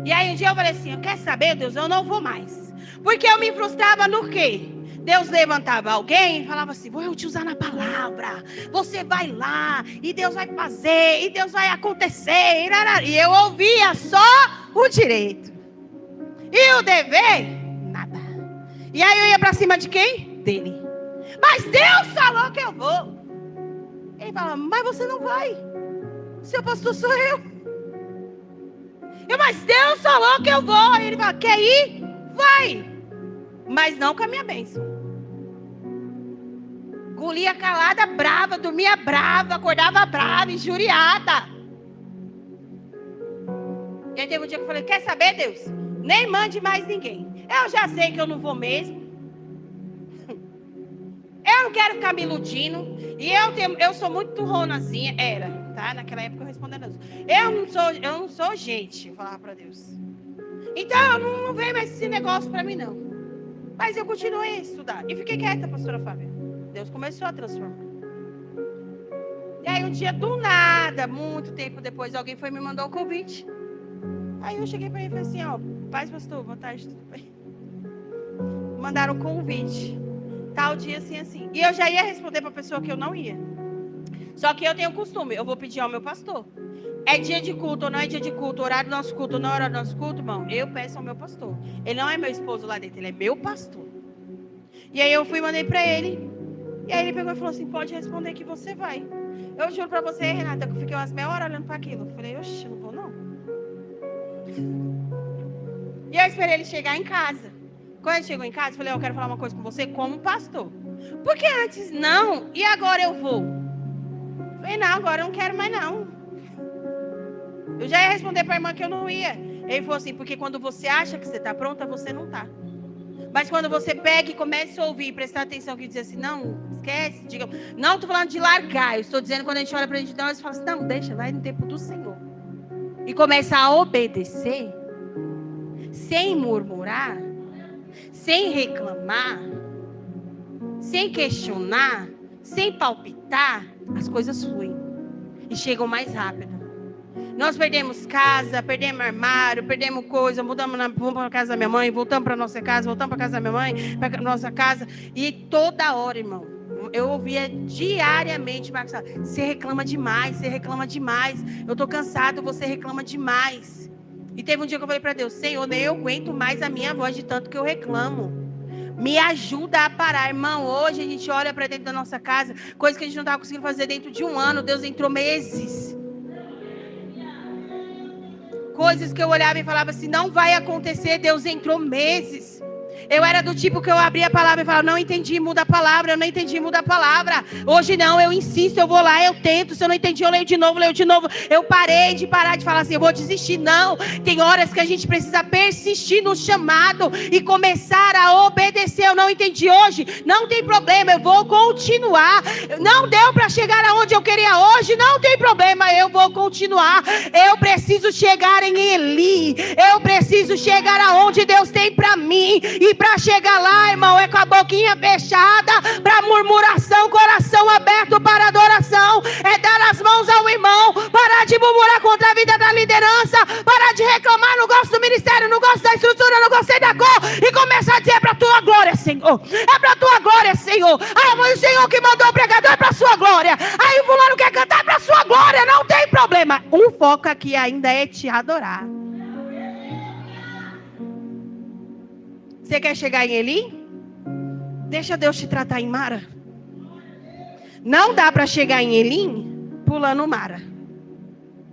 E aí um dia eu falei assim, quer saber, Deus, eu não vou mais. Porque eu me frustrava no quê? Deus levantava alguém e falava assim, vou eu te usar na palavra. Você vai lá, e Deus vai fazer, e Deus vai acontecer. E eu ouvia só o direito. E o dever, nada. E aí eu ia pra cima de quem? Dele. Mas Deus falou que eu vou. Ele falava, mas você não vai. Seu pastor sou eu. Mas Deus falou que eu vou. Aí ele fala, quer ir? Vai. Mas não com a minha bênção. Golia calada, brava, dormia brava, acordava brava, injuriada. E aí teve um dia que eu falei, quer saber, Deus? Nem mande mais ninguém. Eu já sei que eu não vou mesmo. Eu não quero ficar me iludindo. E eu sou muito turronazinha. Era, tá? Naquela época eu respondendo isso. Eu não sou gente, falava para Deus. Então, não vem mais esse negócio para mim, não. Mas eu continuei a estudar. E fiquei quieta, pastora Fábia. Deus começou a transformar. E aí um dia, do nada, muito tempo depois, alguém foi me mandar o convite. Aí eu cheguei para ele e falei assim, ó, paz, pastor, boa tarde, tudo bem? Mandaram o convite. Tal dia, assim. E eu já ia responder para a pessoa que eu não ia. Só que eu tenho costume, eu vou pedir ao meu pastor. É dia de culto ou não é dia de culto, horário do nosso culto ou não é horário do nosso culto, irmão, eu peço ao meu pastor. Ele não é meu esposo lá dentro, ele é meu pastor. E aí eu fui e mandei para ele. E aí ele pegou e falou assim, pode responder que você vai. Eu juro para você, Renata, que eu fiquei umas meia hora olhando para aquilo. Eu falei, oxe, eu não vou não. E eu esperei ele chegar em casa. Quando ele chegou em casa, eu falei, eu quero falar uma coisa com você como pastor. Porque antes não, e agora eu vou? Eu falei, não, agora eu não quero mais não. Eu já ia responder para a irmã que eu não ia. Ele falou assim, porque quando você acha que você está pronta, você não está. Mas quando você pega e começa a ouvir, prestar atenção, que diz assim, não, esquece, diga, não estou falando de largar, eu estou dizendo quando a gente olha para a gente, nós fala assim, não, deixa, vai no tempo do Senhor. E começa a obedecer, sem murmurar, sem reclamar, sem questionar, sem palpitar, as coisas fluem e chegam mais rápido. Nós perdemos casa, perdemos armário, perdemos coisa, vamos para a casa da minha mãe, voltamos para a nossa casa, voltamos para a casa da minha mãe, para a nossa casa. E toda hora, irmão, eu ouvia diariamente, Marcos, você reclama demais, eu estou cansado, você reclama demais. E teve um dia que eu falei para Deus, Senhor, nem eu aguento mais a minha voz de tanto que eu reclamo. Me ajuda a parar, irmão. Hoje a gente olha para dentro da nossa casa, coisa que a gente não estava conseguindo fazer dentro de um ano, Deus entrou meses. Coisas que eu olhava e falava assim, não vai acontecer, Deus entrou meses. Eu era do tipo que eu abria a palavra e falava, não entendi, muda a palavra, eu não entendi, muda a palavra. Hoje não, eu insisto, eu vou lá, eu tento, se eu não entendi, eu leio de novo. Eu parei de falar assim, eu vou desistir. Não, tem horas que a gente precisa persistir no chamado e começar a obedecer. Eu não entendi hoje, não tem problema, eu vou continuar. Não deu para chegar aonde eu queria hoje, não tem problema, eu vou continuar. Eu preciso chegar em Eli, eu preciso chegar aonde Deus tem para mim. E para chegar lá, irmão, é com a boquinha fechada, para murmuração, coração aberto para adoração, é dar as mãos ao irmão, parar de murmurar contra a vida da liderança, parar de reclamar, não gosto do ministério, não gosto da estrutura, não gostei da cor, e começar a dizer, é para a tua glória, Senhor, é para a tua glória, Senhor. Ah, mas o Senhor que mandou o pregador é para a sua glória, aí o fulano quer cantar para a sua glória, não tem problema. O foco aqui ainda é te adorar. Você quer chegar em Eli? Deixa Deus te tratar em Mara. Não dá para chegar em Elim pulando Mara.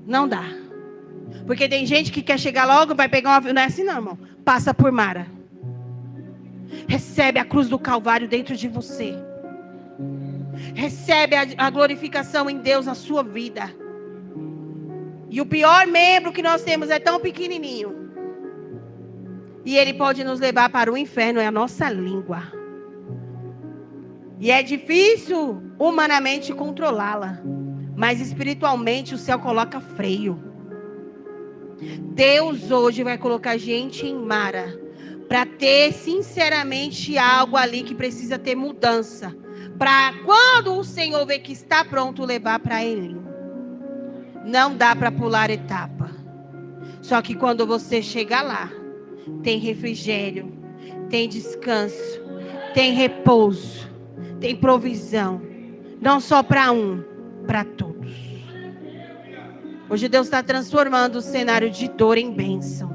Não dá. Porque tem gente que quer chegar logo, vai pegar um avião. Não é assim não, irmão. Passa por Mara. Recebe a cruz do Calvário dentro de você. Recebe a glorificação em Deus na sua vida. E o pior membro que nós temos é tão pequenininho. E ele pode nos levar para o inferno, é a nossa língua. E é difícil humanamente controlá-la. Mas espiritualmente o céu coloca freio. Deus hoje vai colocar gente em Mara. Para ter sinceramente algo ali que precisa ter mudança. Para quando o Senhor ver que está pronto, levar para Elim. Não dá para pular etapa. Só que quando você chegar lá, tem refrigério, tem descanso, tem repouso, tem provisão. Não só para um, para todos. Hoje Deus está transformando o cenário de dor em bênção.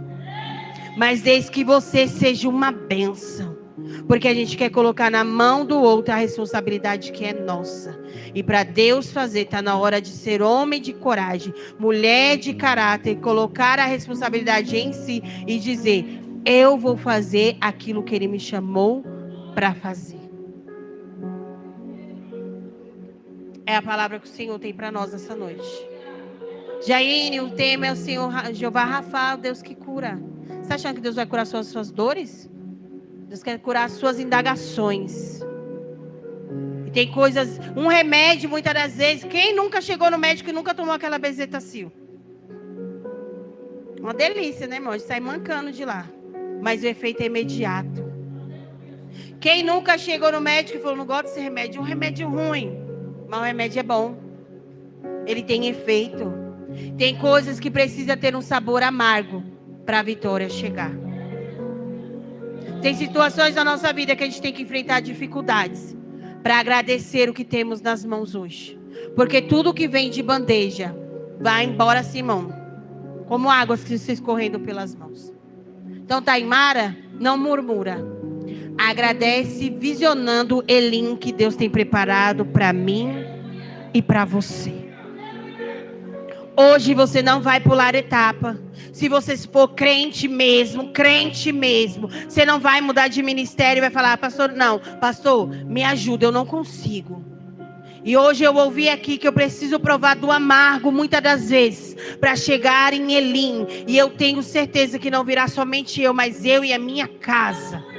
Mas desde que você seja uma bênção. Porque a gente quer colocar na mão do outro a responsabilidade que é nossa. E para Deus fazer, está na hora de ser homem de coragem, mulher de caráter, colocar a responsabilidade em si e dizer: eu vou fazer aquilo que Ele me chamou para fazer. É a palavra que o Senhor tem para nós essa noite. Jaine, o tema é o Senhor Jeová Rafa, o Deus que cura. Você está achando que Deus vai curar suas dores? Deus quer curar as suas indagações. E tem coisas, um remédio muitas das vezes. Quem nunca chegou no médico e nunca tomou aquela bezetacil? Uma delícia, né, irmão? A gente sai mancando de lá. Mas o efeito é imediato. Quem nunca chegou no médico e falou: não gosto desse remédio? Um remédio ruim. Mas o remédio é bom. Ele tem efeito. Tem coisas que precisam ter um sabor amargo para a vitória chegar. Tem situações na nossa vida que a gente tem que enfrentar dificuldades para agradecer o que temos nas mãos hoje. Porque tudo que vem de bandeja vai embora, Simão, como águas que se escorrendo pelas mãos. Então, Taimara, não murmura. Agradece visionando Elim que Deus tem preparado para mim e para você. Hoje você não vai pular etapa. Se você for crente mesmo, você não vai mudar de ministério e vai falar: pastor, não, pastor, me ajuda, eu não consigo. E hoje eu ouvi aqui que eu preciso provar do amargo muitas das vezes para chegar em Elim. E eu tenho certeza que não virá somente eu, mas eu e a minha casa.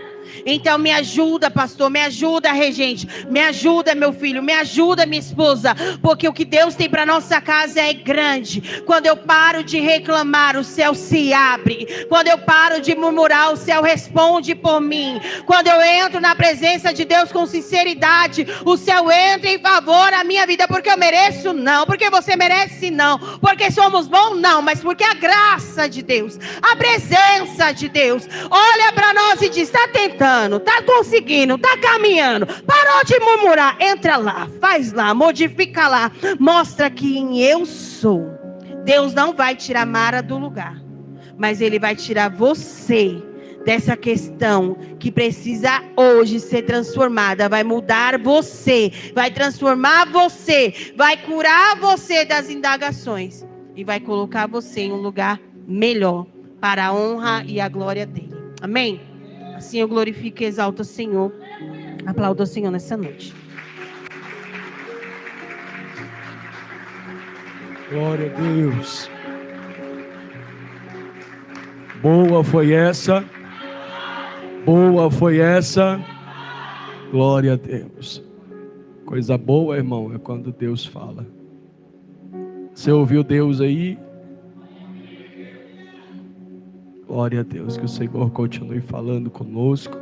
Então me ajuda, pastor, me ajuda, regente, me ajuda, meu filho, me ajuda, minha esposa, porque o que Deus tem para nossa casa é grande. Quando eu paro de reclamar, o céu se abre. Quando eu paro de murmurar, o céu responde por mim. Quando eu entro na presença de Deus com sinceridade, o céu entra em favor da minha vida. Porque eu mereço? Não. Porque você merece? Não. Porque somos bons? Não. Mas porque a graça de Deus, a presença de Deus olha para nós e diz: está tentando, está conseguindo, está caminhando, parou de murmurar, entra lá, faz lá, modifica lá, mostra quem eu sou. Deus não vai tirar Mara do lugar, mas Ele vai tirar você dessa questão que precisa hoje ser transformada. Vai mudar você, vai transformar você, vai curar você das indagações e vai colocar você em um lugar melhor para a honra e a glória dele. Amém? Assim eu glorifico e exalto o Senhor. Aplaudo o Senhor nessa noite. Glória a Deus. Boa foi essa. Boa foi essa. Glória a Deus. Coisa boa, irmão, é quando Deus fala. Você ouviu Deus aí? Glória a Deus, que o Senhor continue falando conosco.